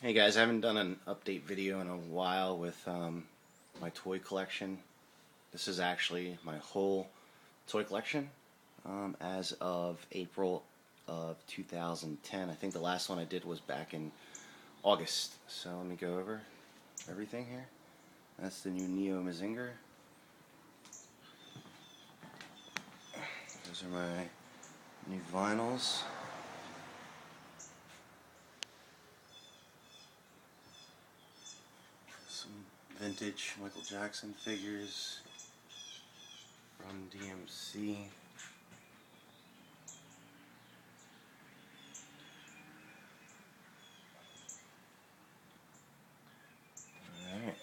Hey guys, I haven't done an update video in a while with my toy collection. This is actually my whole toy collection as of April of 2010. I think the last one I did was back in August. So let me go over everything here. That's the new Neo Mazinger. Those are my new vinyls. Some vintage Michael Jackson figures from DMC. Alright.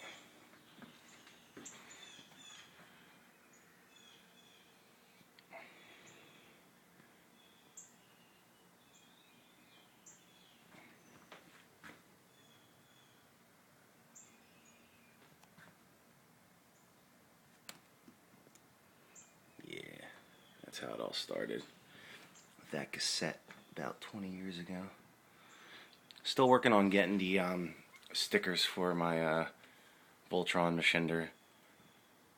Yeah, that's how it all started. With that cassette about 20 years ago. Still working on getting the stickers for my Voltron Mashinder.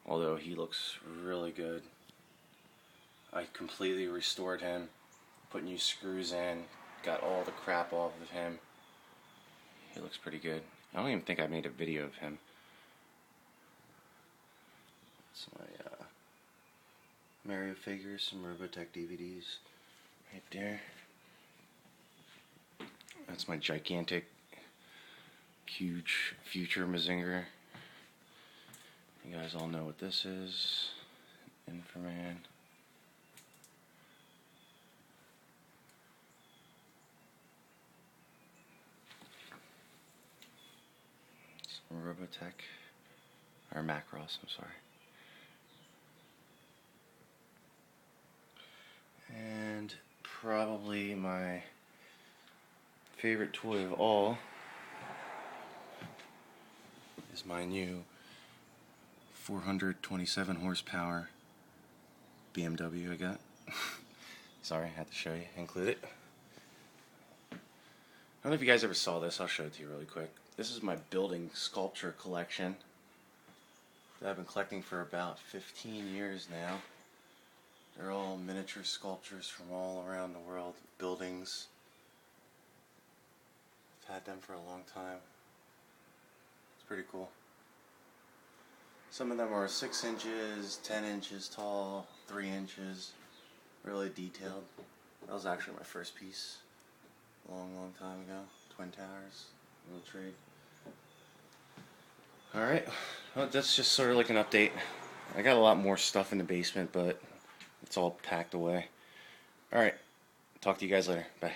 Although he looks really good. I completely restored him, put new screws in, got all the crap off of him. He looks pretty good. I don't even think I made a video of him. That's my Mario figures, some Robotech DVDs right there. That's my gigantic, huge future Mazinger. You guys all know what this is. Inframan. Some Robotech. Or Macross, I'm sorry. And probably my favorite toy of all is my new 427 horsepower BMW I got. Sorry, I had to show you, include it. I don't know if you guys ever saw this, I'll show it to you really quick. This is my building sculpture collection that I've been collecting for about 15 years now. They're all miniature sculptures from all around the world, buildings. I've had them for a long time. It's pretty cool. Some of them are 6 inches, 10 inches tall, 3 inches, really detailed. That was actually my first piece a long time ago. Twin Towers, little trade. Alright, well, that's just sort of like an update. I got a lot more stuff in the basement, but it's all packed away. Alright, talk to you guys later. Bye.